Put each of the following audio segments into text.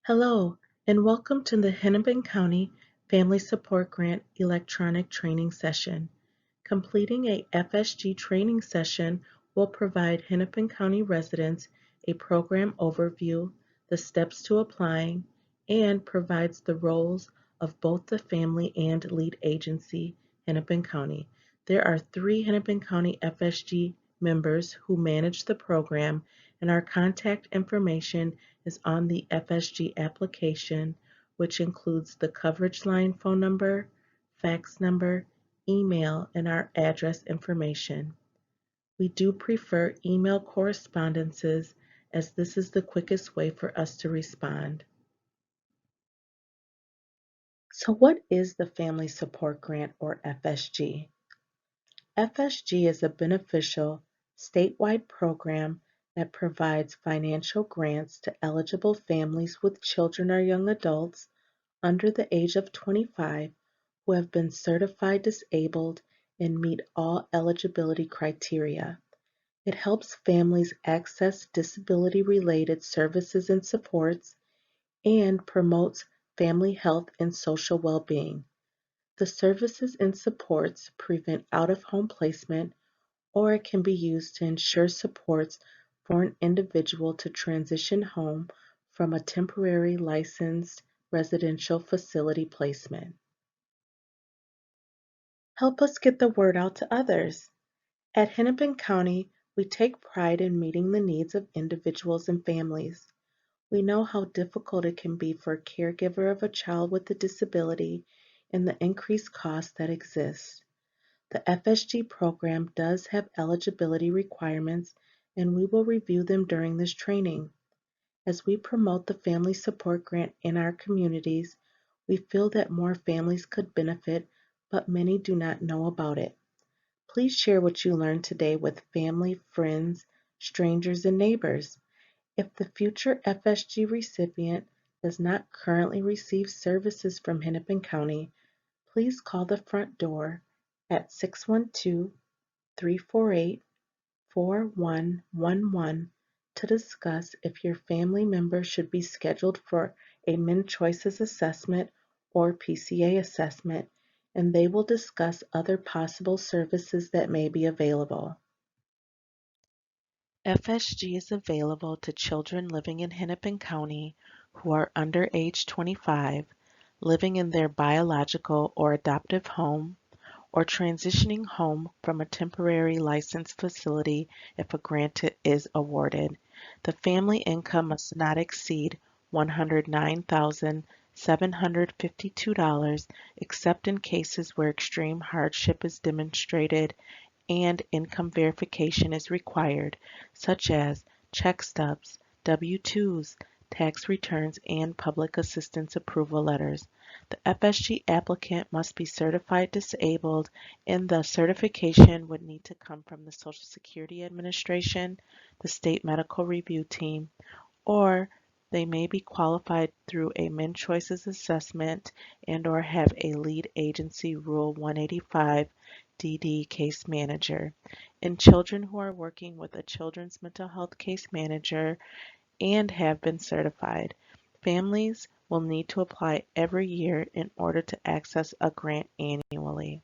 Hello, and welcome to the Hennepin County Family Support Grant electronic training session. Completing a FSG training session will provide Hennepin County residents a program overview, the steps to applying, and provides the roles of both the family and lead agency, Hennepin County. There are 3 Hennepin County FSG members who manage the program, and our contact information is on the FSG application, which includes the coverage line phone number, fax number, email, and our address information. We do prefer email correspondences as this is the quickest way for us to respond. So what is the Family Support Grant, or FSG? FSG is a beneficial statewide program that provides financial grants to eligible families with children or young adults under the age of 25 who have been certified disabled and meet all eligibility criteria. It helps families access disability-related services and supports and promotes family health and social well-being. The services and supports prevent out-of-home placement, or it can be used to ensure supports for an individual to transition home from a temporary licensed residential facility placement. Help us get the word out to others. At Hennepin County, we take pride in meeting the needs of individuals and families. We know how difficult it can be for a caregiver of a child with a disability and the increased costs that exist. The FSG program does have eligibility requirements, and we will review them during this training. As we promote the Family Support Grant in our communities, we feel that more families could benefit, but many do not know about it. Please share what you learned today with family, friends, strangers, and neighbors. If the future FSG recipient does not currently receive services from Hennepin County, please call the front door at 612-348-4111 to discuss if your family member should be scheduled for a MinChoices assessment or PCA assessment, and they will discuss other possible services that may be available. FSG is available to children living in Hennepin County who are under age 25, living in their biological or adoptive home, or transitioning home from a temporary licensed facility if a grant is awarded. The family income must not exceed $109,752 except in cases where extreme hardship is demonstrated and income verification is required, such as check stubs, W-2s, tax returns, and public assistance approval letters. The FSG applicant must be certified disabled, and the certification would need to come from the Social Security Administration, the State Medical Review Team, or they may be qualified through a MinChoices assessment and/or have a lead agency Rule 185 DD case manager. And children who are working with a children's mental health case manager and have been certified. Families will need to apply every year in order to access a grant annually.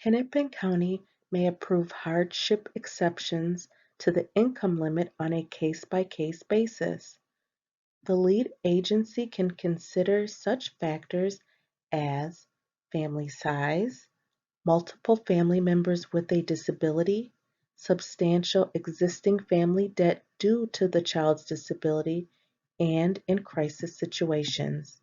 Hennepin County may approve hardship exceptions to the income limit on a case-by-case basis. The lead agency can consider such factors as family size, multiple family members with a disability, substantial existing family debt due to the child's disability, and in crisis situations.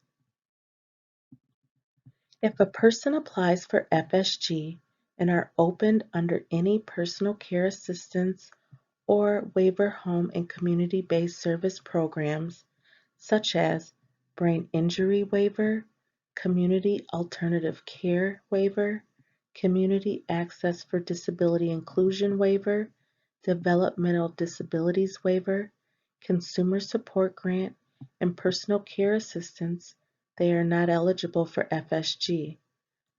If a person applies for FSG and are opened under any personal care assistance or waiver home and community-based service programs, such as brain injury waiver, community alternative care waiver, community access for disability inclusion waiver, developmental disabilities waiver, consumer support grant, and personal care assistance, they are not eligible for FSG.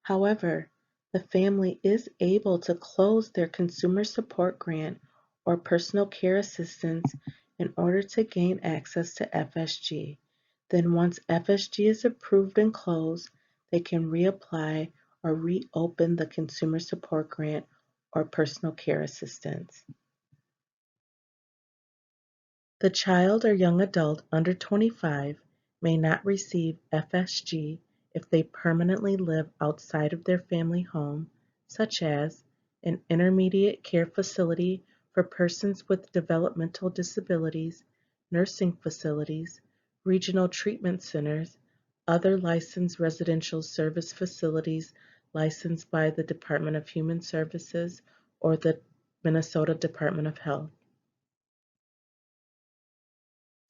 However, the family is able to close their consumer support grant or personal care assistance in order to gain access to FSG. Then once FSG is approved and closed, they can reapply or reopen the Consumer Support Grant or Personal Care Assistance. The child or young adult under 25 may not receive FSG if they permanently live outside of their family home, such as an intermediate care facility for persons with developmental disabilities, nursing facilities, regional treatment centers, other licensed residential service facilities licensed by the Department of Human Services or the Minnesota Department of Health.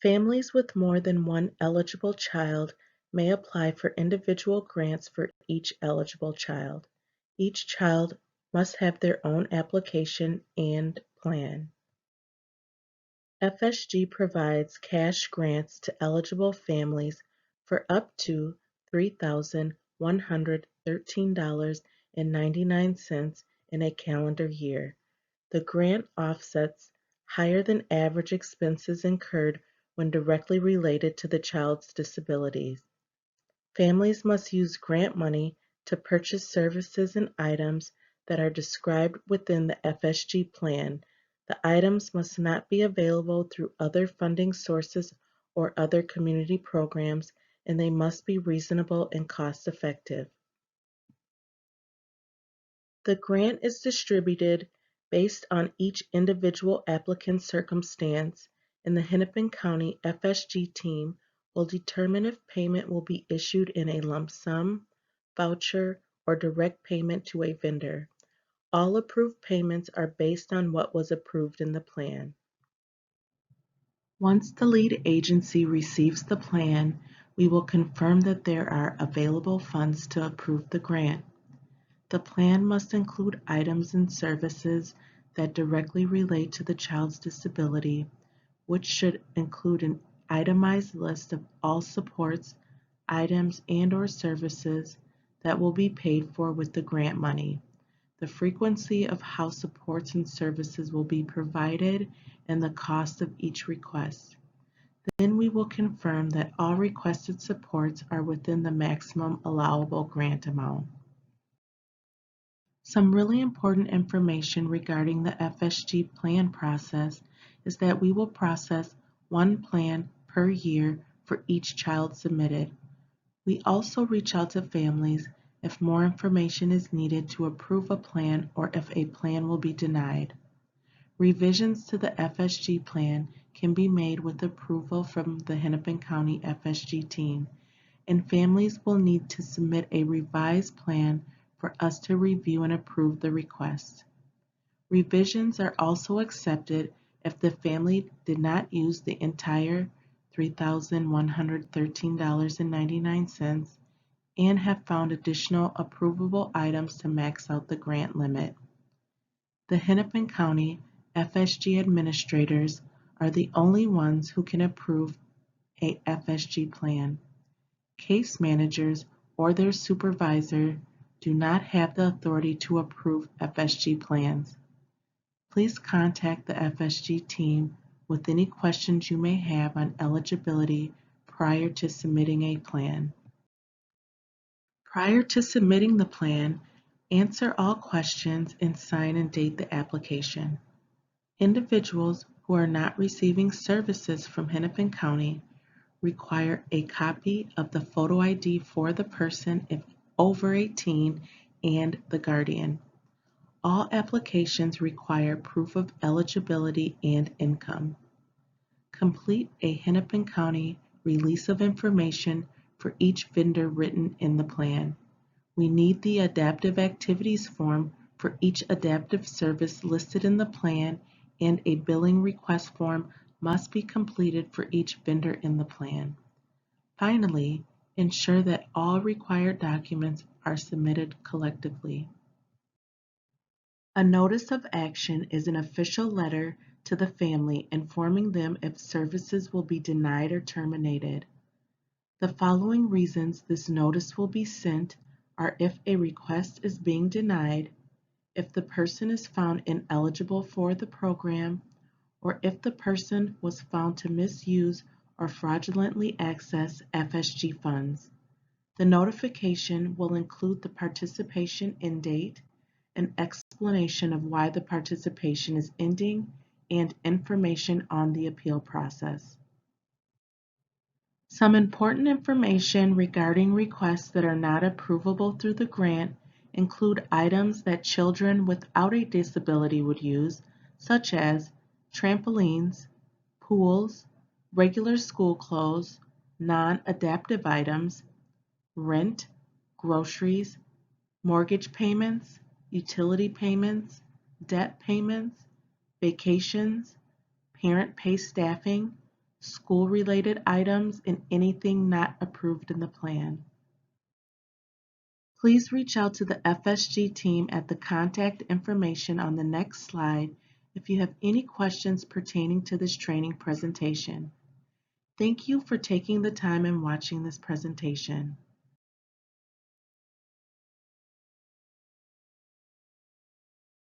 Families with more than one eligible child may apply for individual grants for each eligible child. Each child must have their own application and plan. FSG provides cash grants to eligible families for up to $3,113.99 in a calendar year. The grant offsets higher than average expenses incurred when directly related to the child's disabilities. Families must use grant money to purchase services and items that are described within the FSG plan. The items must not be available through other funding sources or other community programs, and they must be reasonable and cost-effective. The grant is distributed based on each individual applicant's circumstance, and the Hennepin County FSG team will determine if payment will be issued in a lump sum, voucher, or direct payment to a vendor. All approved payments are based on what was approved in the plan. Once the lead agency receives the plan, we will confirm that there are available funds to approve the grant. The plan must include items and services that directly relate to the child's disability, which should include an itemized list of all supports, items, and/or services that will be paid for with the grant money, the frequency of how supports and services will be provided, and the cost of each request. Then we will confirm that all requested supports are within the maximum allowable grant amount. Some really important information regarding the FSG plan process is that we will process one plan per year for each child submitted. We also reach out to families if more information is needed to approve a plan or if a plan will be denied. Revisions to the FSG plan can be made with approval from the Hennepin County FSG team, and families will need to submit a revised plan for us to review and approve the request. Revisions are also accepted if the family did not use the entire $3,113.99 and have found additional approvable items to max out the grant limit. The Hennepin County FSG administrators are the only ones who can approve a FSG plan. Case managers or their supervisor do not have the authority to approve FSG plans. Please contact the FSG team with any questions you may have on eligibility prior to submitting a plan. Prior to submitting the plan, answer all questions and sign and date the application. Individuals who are not receiving services from Hennepin County require a copy of the photo ID for the person if over 18 and the guardian. All applications require proof of eligibility and income. Complete a Hennepin County release of information for each vendor written in the plan. We need the adaptive activities form for each adaptive service listed in the plan, and a billing request form must be completed for each vendor in the plan. Finally, ensure that all required documents are submitted collectively. A notice of action is an official letter to the family informing them if services will be denied or terminated. The following reasons this notice will be sent are if a request is being denied, if the person is found ineligible for the program, or if the person was found to misuse or fraudulently access FSG funds. The notification will include the participation end date, an explanation of why the participation is ending, and information on the appeal process. Some important information regarding requests that are not approvable through the grant include items that children without a disability would use, such as trampolines, pools, regular school clothes, non-adaptive items, rent, groceries, mortgage payments, utility payments, debt payments, vacations, parent pay staffing, school-related items, and anything not approved in the plan. Please reach out to the FSG team at the contact information on the next slide if you have any questions pertaining to this training presentation. Thank you for taking the time and watching this presentation.